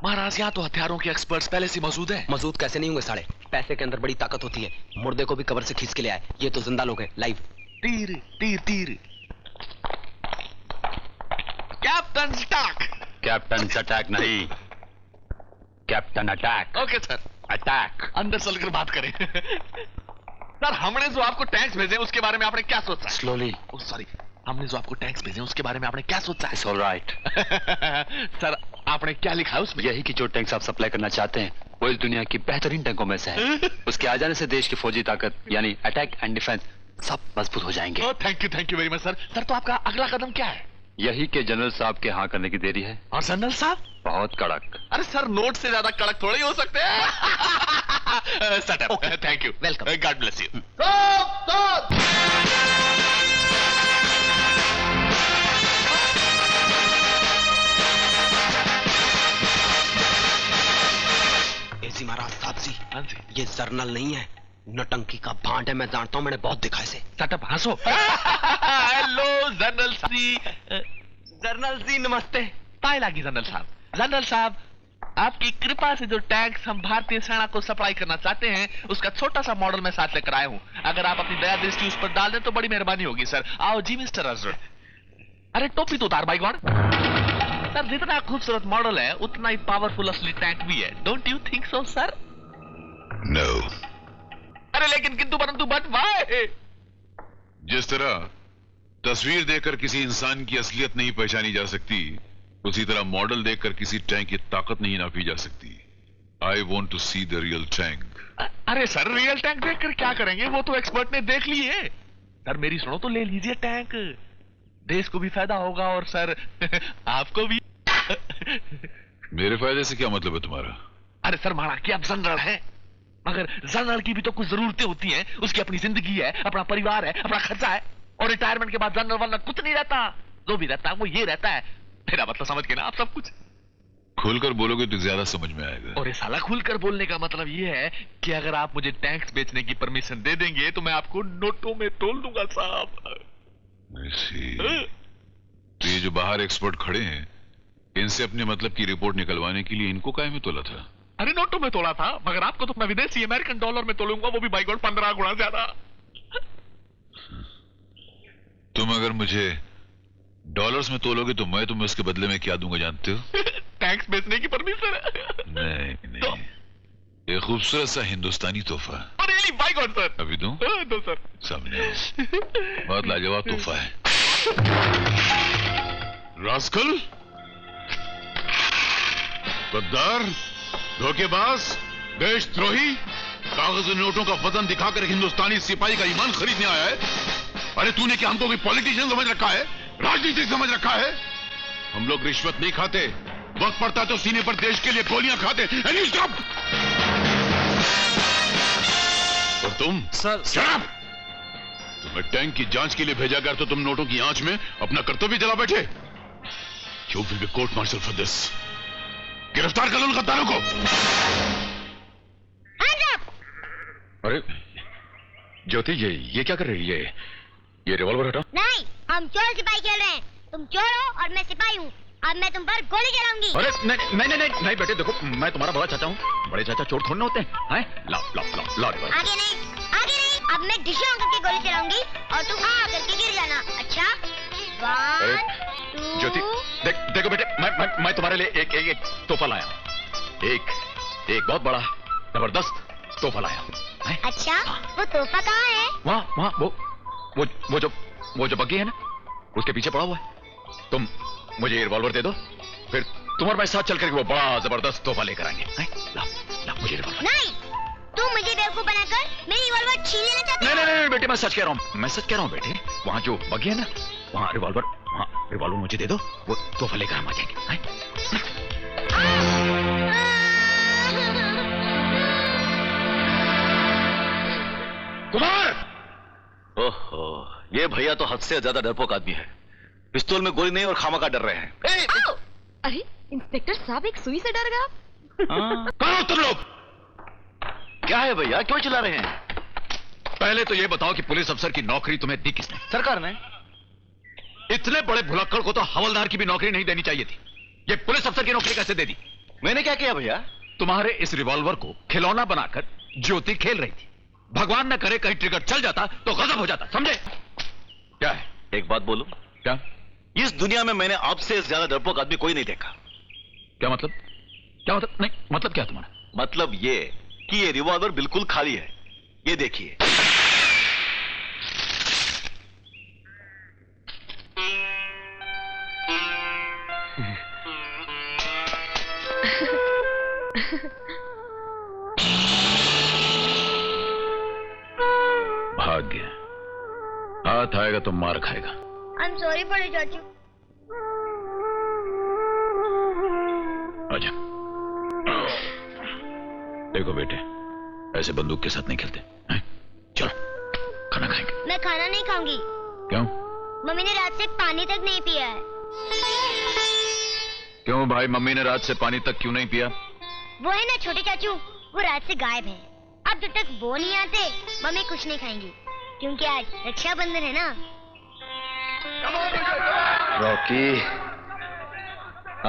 महाराज यहाँ तो हथियारों के एक्सपर्ट्स पहले से मौजूद हैं। मौजूद कैसे नहीं होंगे साले? पैसे के अंदर बड़ी ताकत होती है। मुर्दे को भी कब्र से खींच के ले आए। ये तो जिंदा लोग हैं, लाइव। तीर तीर तीर। Captain Stark. कैप्टन अटैक नहीं, captain attack. Okay sir. Attack. अंदर चलकर बात करें। सर हमने जो आपको टैंक्स भेजे उसके बारे में आपने क्या सोचा? स्लोली। सॉरी, हमने जो आपको टैंक्स भेजे उसके बारे में आपने क्या सोचा? It's alright. सर आपने क्या लिखा है उसमें? यही कि जो टैंक्स आप सप्लाई करना चाहते हैं वो इस दुनिया की बेहतरीन टैंकों में से है। उसके आ जाने से देश की फौजी ताकत यानी अटैक एंड डिफेंस सब मजबूत हो जाएंगे। Thank you very much sir. Sir तो आपका अगला कदम क्या है? यही कि जनरल साहब के हाँ करने की देरी है। और जनरल साहब? बहुत कड़क। अरे सर नोट से ज्यादा कड़क थोड़े ही हो सकते हैं। Setup. Thank you. Welcome. God bless you. एसी महाराज साहब जी। हाँ जी। ये जर्नल नहीं है, नौटंकी का भांड है। मैं जानता हूँ, मैंने बहुत दिखा इसे। सेटअप हंसो। हेलो जनरल जी। जर्नल जी नमस्ते। ताई लागी जनरल साहब। जनरल साहब आपकी कृपा से जो टैंक्स हम भारतीय सेना को सप्लाई करना चाहते हैं उसका छोटा सा मॉडल मैं साथ लेकर आया हूँ। अगर आप अपनी दया दृष्टि उस पर डाल दें तो बड़ी मेहरबानी होगी सर। आओ जी मिस्टर अर्जुन। अरे टोपी तो उतार भाई गॉड। सर जितना खूबसूरत मॉडल है उतना ही पावरफुल असली टैंक भी है। Don't you think so sir? No. अरे लेकिन किंतु परंतु बट व्हाई? जिस तरह तस्वीर देखकर किसी इंसान की असलियत नहीं पहचानी जा सकती, उसी तरह मॉडल देखकर किसी टैंक की ताकत नहीं नापी जा सकती। I want to see the real tank. अरे सर रियल टैंक देखकर क्या करेंगे? वो तो एक्सपर्ट ने देख ली है। सर मेरी सुनो तो ले लीजिए टैंक। देश को भी फायदा होगा और सर आपको भी। मेरे फायदे से क्या मतलब है तुम्हारा? अरे सर माना कि आप जनरल हैं, मगर जनरल की भी तो कुछ जरूरतें होती हैं। उसकी अपनी जिंदगी है, अपना परिवार है, अपना खर्चा है। और रिटायरमेंट के बाद जनरल वरना कुछ नहीं रहता। जो भी रहता है वो ये रहता है। मेरा मतलब समझ के ना आप सब कुछ? खुलकर बोलोगे तो ज्यादा समझ में आएगा। और ये साला खुलकर बोलने का मतलब ये है कि अगर आप मुझे टैंक्स बेचने की परमिशन दे देंगे तो मैं आपको नोटों में तोल दूंगा साहब। तो ये जो बाहर एक्सपर्ट खड़े हैं, इनसे अपने मतलब की रिपोर्ट निकलवाने के लिए इनको काहे में तोला था? अरे नोटों में तोला था, मगर आपको तो मैं विदेशी अमेरिकन डॉलर में तोलूंगा, वो भी बाई गॉड 15 गुना ज्यादा। तुम अगर मुझे डॉलर्स में तोलोगे तो मैं तुम्हें उसके बदले में क्या दूंगा जानते हो? टैक्स बेचने की परमिशन। नहीं, ये खूबसूरत सा हिंदुस्तानी तोहफा। अरे बाई गॉड सर। अभी दूं? दो सर। सामने आओ। बहुत लाजवाब तोहफा है। रास्कल, गद्दार, धोखेबाज, देशद्रोही, कागजी नोटों का वजन दिखाकर हिंदुस्तानी सिपाही का ईमान खरीदने आया है। अरे तूने क्या हमको कोई पॉलिटिशियन समझ रखा है? राजनीतिक समझ रखा है? हम लोग रिश्वत नहीं खाते, वक्त पड़ता तो सीने पर देश के लिए गोलियां खाते। स्टॉप। और तुम सर। शराब। तुम्हें टैंक की जांच के लिए भेजा गया तो तुम नोटों की आंच में अपना कर्तव्य जला बैठे। You will be court martial for this. गिरफ्तार कर लो उन गद्दारों को। अरे ज्योति, ये क्या कर रही है? ये रिवॉल्वर हटा। नहीं, हम चोर सिपाही खेल रहे हैं। तुम चोर हो और मैं सिपाही हूँ। अब मैं तुम पर गोली चलाऊंगी। अरे नहीं बेटे, देखो मैं तुम्हारा बड़ा चाचा हूँ। बड़े चाचा चोर थोड़ना होते हैं। ला रिवॉल्वर। आगे नहीं। अब मैं डिशे होकर के गोली चलाऊंगी और तुम करके गिर जाना। अच्छा? 1 2। ज्योति देखो बेटे, मैं तुम्हारे लिए एक तोहफा लाया। एक बहुत बड़ा जबरदस्त तोहफा लाया। अच्छा, वो तोहफा कहाँ है? वहाँ वो जो बग्गी है ना, उसके पीछे पड़ा हुआ है। तुम मुझे ये रिवॉल्वर दे दो, फिर तुम और मैं साथ चल करके वो बड़ा जबरदस्त तोहफा लेकर आएंगे। ला मुझे रिवॉल्वर। नहीं, तुम मुझे बेवकूफ बनाकर मेरी रिवॉल्वर छीन लेना चाहते हो? नहीं बेटे, मैं सच कह रहा हूँ बेटे। वहाँ जो बग्गी है ना, वहाँ रिवॉल्वर मुझे दे दो, वो तोहफा लेकर हम आ जाएंगे। कुमार! ओहो, ये भैया तो हद से ज्यादा डरपोक आदमी है। पिस्तौल में गोली नहीं और खामा का डर रहे हैं। अरे इंस्पेक्टर साहब, एक सुई से डर गया। कौन हो तुम लोग? क्या है भैया, क्यों चिल्ला रहे हैं? पहले तो ये बताओ कि पुलिस अफसर की नौकरी तुम्हें दी किसने? सरकार ने। इतने बड़े भुलक्कड़ को तो हवलदार की भी नौकरी नहीं देनी चाहिए थी। ये पुलिस अफसर की नौकरी कैसे दे दी? मैंने क्या किया भैया? तुम्हारे इस रिवॉल्वर को खिलौना बनाकर ज्योति खेल रही थी। भगवान न करे कहीं ट्रिगर चल जाता तो गजब हो जाता, समझे? क्या है? एक बात बोलूं? क्या? इस दुनिया में मैंने आपसे ज्यादा डरपोक आदमी कोई नहीं देखा। क्या मतलब? क्या मतलब? नहीं, मतलब क्या तुम्हारा? मतलब ये कि ये रिवॉल्वर बिल्कुल खाली है। ये देखिए। भाग्य, हाथ आएगा तो मार खाएगा। आई एम सॉरी बड़े चाचू। आजा। देखो बेटे, ऐसे बंदूक के साथ नहीं खेलते हैं? चलो खाना खाएंगे। मैं खाना नहीं खाऊंगी। क्यों? मम्मी ने रात से पानी तक नहीं पिया है। क्यों भाई, मम्मी ने रात से पानी तक क्यों नहीं पिया? वो है ना छोटे चाचू, वो रात से गायब है। अब जब तक वो नहीं आते मम्मी कुछ नहीं खाएंगी, क्योंकि आज रक्षाबंधन है ना। रॉकी,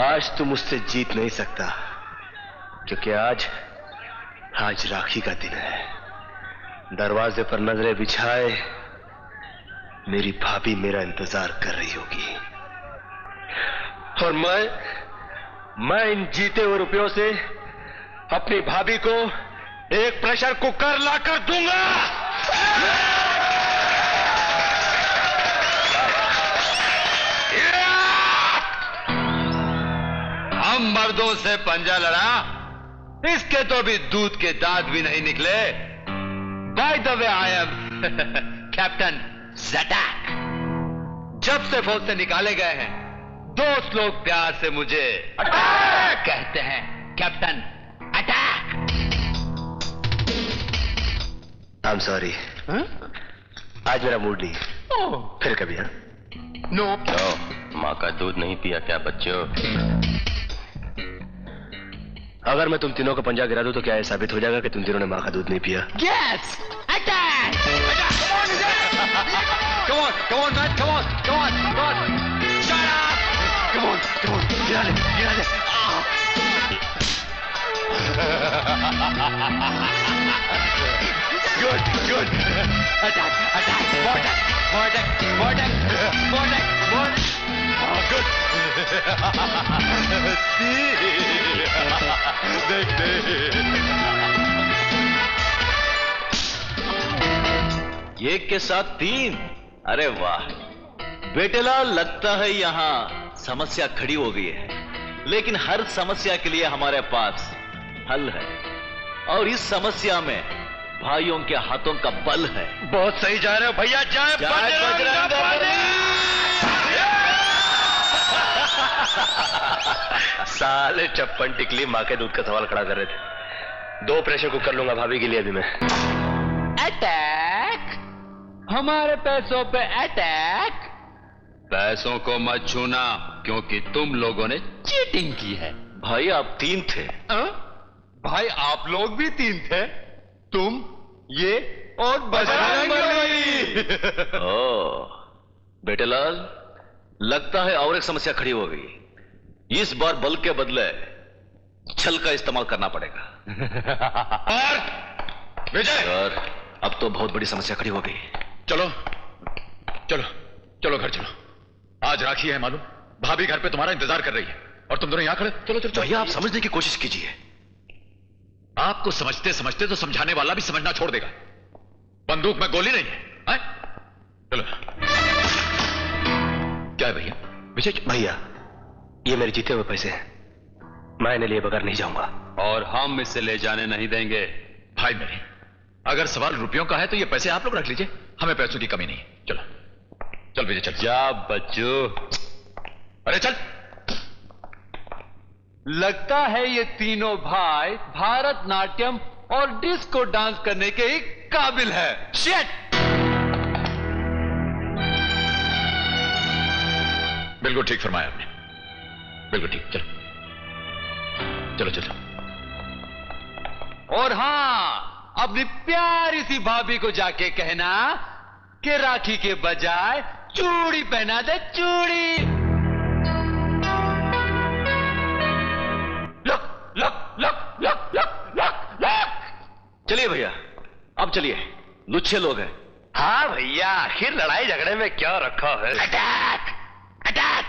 आज तू मुझसे जीत नहीं सकता, क्योंकि आज राखी का दिन है। दरवाजे पर नजरें बिछाए मेरी भाभी मेरा इंतजार कर रही होगी, और मैं इन जीते हुए रुपयों से अपनी भाभी को एक प्रेशर कुकर लाकर दूंगा। हम मर्दों से पंजा लड़ा, इसके तो भी दूध के दांत भी नहीं निकले। By the way, I am captain Zatak. जब से फौज से निकाले गए हैं, दोस्त लोग प्यार से मुझे अटैक कहते हैं। Captain attack. I am sorry, आज मेरा मूड नहीं है। फिर कभी। हाँ, नो। माँ का दूध नहीं पिया क्या बच्चों? अगर मैं तुम तीनों को पंजा गिरा दूं तो क्या यह साबित हो जाएगा कि तुम तीनों ने माँ का दूध नहीं पिया? Yes! Attack! Come on, come on, man, come on, come on, come on. Shut up! Come on, come on, गिरा ले, गिरा ले. Good, good. Attack, attack, more attack, more attack, more attack, more attack, more attack. Oh, good. See? देख देख. एक के साथ 3। अरे वाह बेटेलाल, लगता है यहाँ समस्या खड़ी हो गई है, लेकिन हर समस्या के लिए हमारे पास हल है, और इस समस्या में भाइयों के हाथों का बल है। बहुत सही जा रहे हो भैया, जय बजरंगबली। साले चप्पन टिकली माँ के दूध का सवाल खड़ा कर रहे थे। 2 प्रेशर कुकर लूंगा भाभी के लिए अभी मैं। अटैक! हमारे पैसों पे अटैक! पैसों को मत छूना, क्योंकि तुम लोगों ने चीटिंग की है। भाई आप 3 थे। भाई आप लोग भी 3 थे, तुम, ये और बजरंगबली। ओह बेटेलाल, लगता है और एक समस्या खड़ी हो गई। इस बार बल के बदले छल का इस्तेमाल करना पड़ेगा। विजय, सर, अब तो बहुत बड़ी समस्या खड़ी हो गई। चलो चलो चलो घर चलो, आज राखी है मालूम। भाभी घर पे तुम्हारा इंतजार कर रही है और तुम दोनों यहां खड़े। चलो चलो चलो। भैया आप समझने की कोशिश कीजिए। आपको समझते समझते तो समझाने वाला भी समझना छोड़ देगा। बंदूक में गोली नहीं है? चलो। क्या है भैया? विजय भैया, ये मेरे जीते हुए पैसे हैं, मैं इन्हें लिए बगैर नहीं जाऊंगा, और हम इसे ले जाने नहीं देंगे। भाई मेरे, अगर सवाल रुपयों का है तो ये पैसे आप लोग रख लीजिए, हमें पैसों की कमी नहीं है। चलो चल विजय, चल। जा बच्चों। अरे चल। लगता है ये तीनों भाई भारतनाट्यम और डिस्को डांस करने के ही काबिल है। शिट! बिल्कुल ठीक फरमाया आपने, बिल्कुल ठीक। चलो चलो चलो। और हां, अपनी प्यारी सी भाभी को जाके कहना कि राखी के बजाय चूड़ी पहना दे, चूड़ी। लो चलिए भैया, अब चलिए, लुच्छे लोग हैं। हाँ भैया, आखिर लड़ाई झगड़े में क्या रखा है? अटैक! अटैक!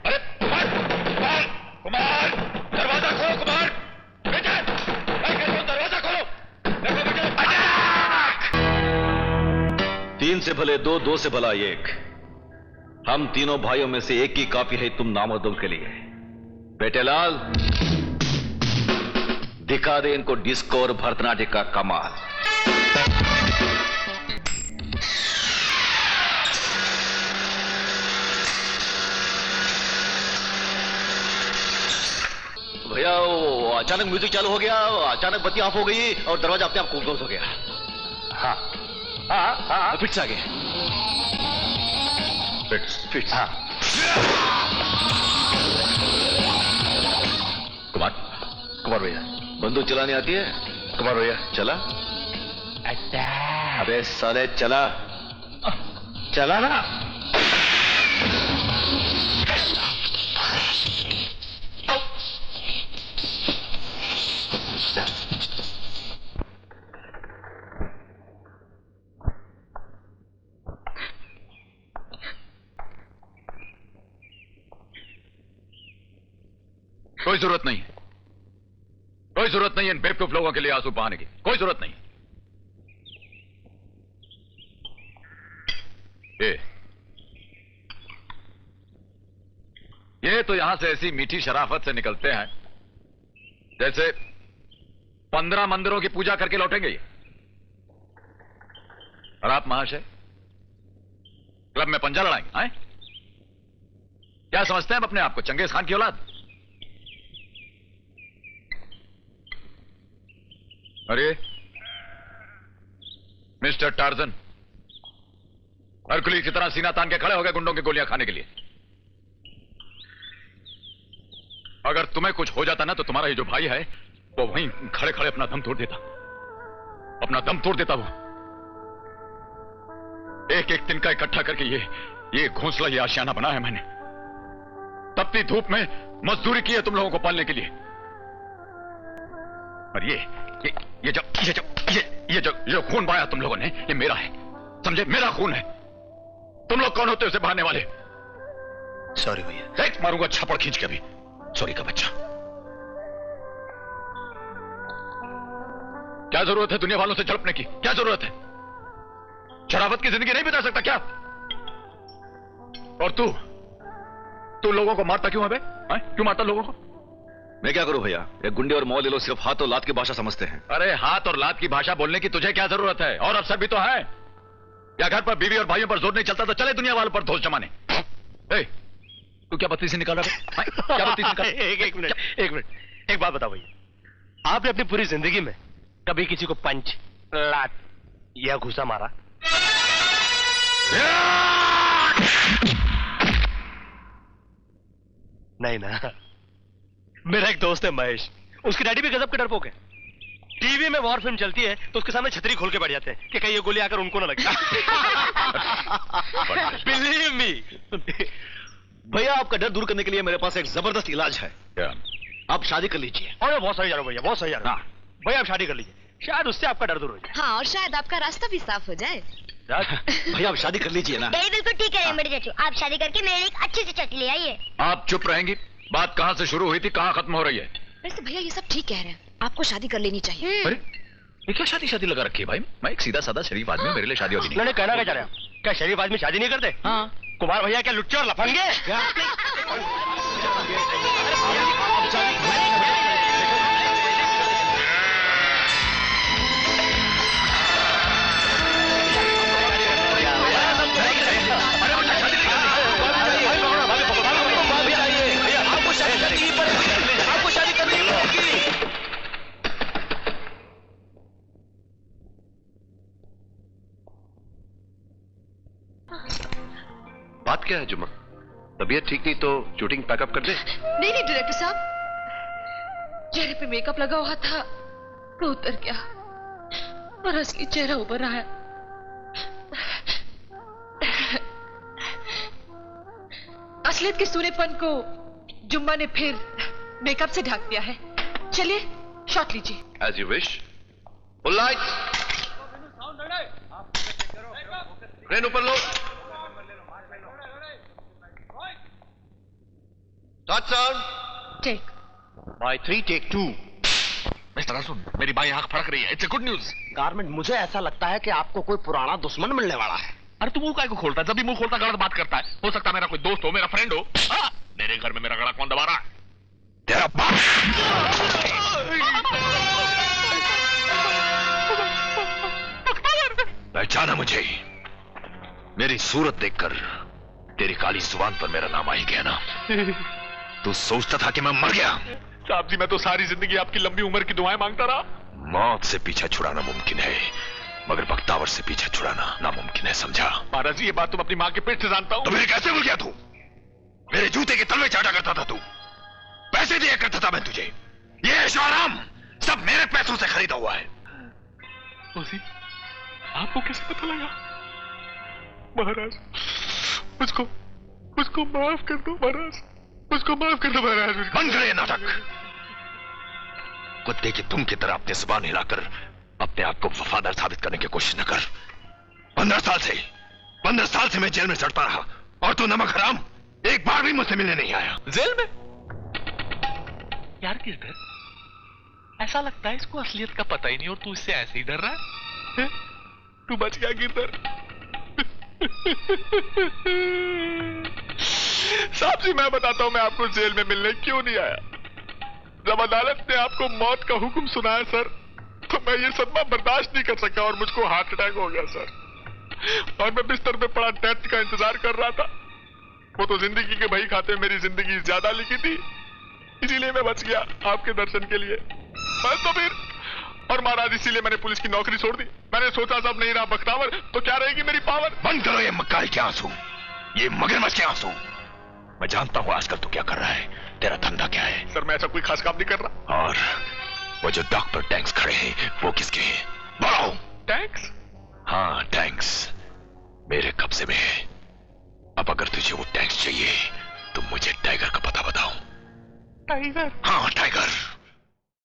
अरे कुमार! कुमार! कुमार! दरवाजा खोलो कुमार! बेटे! दरवाजा खोलो! देखो बेटे! अटैक! 3 से भले 2, 2 से भला 1। हम तीनों भाइयों में से एक ही काफी है तुम नामर्दों के लिए। बेटे लाल, दिखा दे इनको डिस्को और भरतनाट्यम का कमाल। भैया वो अचानक म्यूजिक चालू हो गया, अचानक बत्ती ऑफ हो गई और दरवाजा अपने आप क्लोज हो गया। हाँ हाँ हाँ, फिर से आगे। फिर हाँ। कुमार भैया, बंदूक चलाने आती है? कुमार भैया चला। अबे साले चला, चला ना। कोई जरूरत नहीं है, कोई जरूरत नहीं है इन बेवकूफ लोगों के लिए आंसू बहाने की, कोई जरूरत नहीं। ये तो यहां से ऐसी मीठी शराफत से निकलते हैं जैसे 15 मंदिरों की पूजा करके लौटेंगे ये। और आप महाशय क्लब में पंजा लड़ाएंगे हैं? क्या समझते हैं अपने आप को, चंगेज खान की औलाद? अरे मिस्टर टार्जन, हरकुली की तरह सीना तान के खड़े हो गए गुंडों की गोलियां खाने के लिए। अगर तुम्हें कुछ हो जाता ना तो तुम्हारा ये जो भाई है वो वहीं खड़े खड़े अपना दम तोड़ देता, अपना दम तोड़ देता। वो एक एक तिनका इकट्ठा करके ये घोंसला, ये आशियाना बना है मैंने। तपती धूप में मजदूरी की है तुम लोगों को पालने के लिए। और ये जो खून बहाया तुम लोगों ने, ये मेरा है, समझे? मेरा खून है। तुम लोग कौन होते हो उसे बहाने वाले? सॉरी भैया। एक मारूंगा छापड़ खींच के भी। सॉरी का बच्चा। क्या जरूरत है दुनिया वालों से झड़पने की? क्या जरूरत है? शराफत की जिंदगी नहीं बिता सकता क्या? और तू लोगों को मारता क्यों है बे? क्यों मारता लोगों को? मैं क्या करूं भैया, ये गुंडे और मौले लोग सिर्फ हाथ और लात की भाषा समझते हैं। अरे हाथ और लात की भाषा बोलने की तुझे क्या जरूरत है? और अफसर भी तो है। या घर पर बीवी और भाइयों पर जोर नहीं चलता तो चले दुनिया वालों पर धोस जमाने। तू क्या बत्ती से निकाल रहा है? क्या बत्ती से निकाल? एक मिनट, एक बात बताओ भैया, आपने अपनी पूरी जिंदगी में कभी किसी को पंच, लात या घुसा मारा? नहीं ना। मेरा एक दोस्त है महेश, उसकी डैडी भी गजब के डरपोक है। टीवी में वॉर फिल्म चलती है तो उसके सामने छतरी खोल के बैठ जाते हैं कि कहीं ये गोली आकर उनको ना लगे। Believe me. भैया आपका डर दूर करने के लिए मेरे पास एक जबरदस्त इलाज है। आप शादी कर लीजिए। अरे बहुत सही जा रहा हूं भैया, बहुत सही जा रहा हूं। भैया आप शादी कर लीजिए, शायद उससे आपका डर दूर हो जाए। हाँ, और शायद आपका रास्ता भी साफ हो जाए। भैया आप शादी कर लीजिए ना। डैडी बिल्कुल ठीक है मेरे चाचू, आप शादी करके मेरे लिए एक अच्छी सी चटनी ले आइए। आप चुप रहेंगी? बात कहां से शुरू हुई थी, कहां खत्म हो रही है? वैसे भैया ये सब ठीक कह रहे हैं, आपको शादी कर लेनी चाहिए। अरे ये क्या शादी लगा रखी है भाई? मैं एक सीधा साधा शरीफ आदमी, मेरे लिए शादी होती नहीं। नहीं, कहना क्या चाह रहे हैं? क्या शरीफ आदमी शादी नहीं करते? हाँ। कुमार भैया क्या लुच्चे और लफंगे? आपको शादी करनी होगी। बात क्या है जुम्मा? तबीयत ठीक नहीं तो शूटिंग पैकअप कर दे? नहीं डायरेक्टर साहब, चेहरे पे मेकअप लगा हुआ था तो उतर गया और असली चेहरा उभर रहा है। असलियत के सूनेपन को जुम्मा ने फिर मेकअप से ढक दिया है। चलिए शॉट लीजिए। As you wish. Full lights. Crane ऊपर लो। Start sound. Take. By 3, take 2. Mister Arjun, मेरी बाई आंख फड़क रही है। It's good news. गारमेंट, मुझे ऐसा लगता है कि आपको कोई पुराना दुश्मन मिलने वाला है। अरे तू मुंह काय को खोलता है? जब भी मुंह खोलता गलत बात करता है। हो सकता है मेरा कोई दोस्त हो, मेरा फ्रेंड हो। मेरे घर में मेरा गला कौन दबा रहा है? तेरा बाप। पहचाना मुझे? मेरी सूरत देखकर तेरी काली जुबान पर मेरा नाम आ ही गया ना? तू सोचता था कि मैं मर गया? साहब जी, मैं तो सारी जिंदगी आपकी लंबी उम्र की दुआएं मांगता रहा। मौत से पीछा छुड़ाना मुमकिन है, मगर बख्तावर से पीछा छुड़ाना नामुमकिन है, समझा? महाराज जी, ये बात तुम अपनी माँ के पेट से जानता हूँ। तो मेरे कैसे भूल गया तू? मेरे जूते के तलवे चाटा करता था तू, पैसे दिया करता था मैं तुझे। ये ऐशो आराम सब मेरे पैसों से खरीदा हुआ है। उसी आपको कैसे पता लगा? महाराज, मुझको माफ कर दो महाराज, मुझको माफ कर दो महाराज। बंद करे नाटक। कुत्ते की दुम की तरह अपने जुबान हिलाकर अपने आप को वफादार साबित करने की कोशिश न कर। 15 साल से मैं जेल में सड़ता रहा और तू नमक हराम एक बार भी मुझसे मिलने नहीं आया। जेल में? यार किस डर? ऐसा लगता है इसको असलियत का पता ही नहीं और तू इससे ऐसे ही डर रहा है? तू बच गया गिरधर। साहब जी, मैं बताता हूं मैं आपको जेल में मिलने क्यों नहीं आया। जब अदालत ने आपको मौत का हुक्म सुनाया सर, तो मैं ये सदमा बर्दाश्त नहीं कर सका और मुझको हार्ट अटैक हो गया सर। और मैं बिस्तर पे पड़ा डेथ का इंतजार कर रहा था। वो तो जिंदगी के बही खाते मेरी जिंदगी ज्यादा लिखी थी, इसीलिए मैं बच गया आपके दर्शन के लिए। बस तो फिर, और महाराज इसीलिए मैंने पुलिस की नौकरी छोड़ दी। मैंने सोचा सब नहीं रहा बख्तावर तो क्या रहेगी मेरी पावर। बंद करो ये मक्कारी के आंसू, ये मगरमच्छ के आंसू। मैं जानता हूं आजकल तू क्या कर रहा है, तेरा धंधा क्या है। सर, मैं ऐसा कोई खास काम नहीं कर रहा। और वो जो डॉक्टर टैंक्स खड़े हैं वो किसके हैं? बोलो। टैंक्स? हाँ, टैंक्स मेरे कब्जे में है। अब अगर तुझे वो टैंक्स चाहिए तो मुझे टाइगर का पता बताओ। टाइगर? हाँ, टाइगर।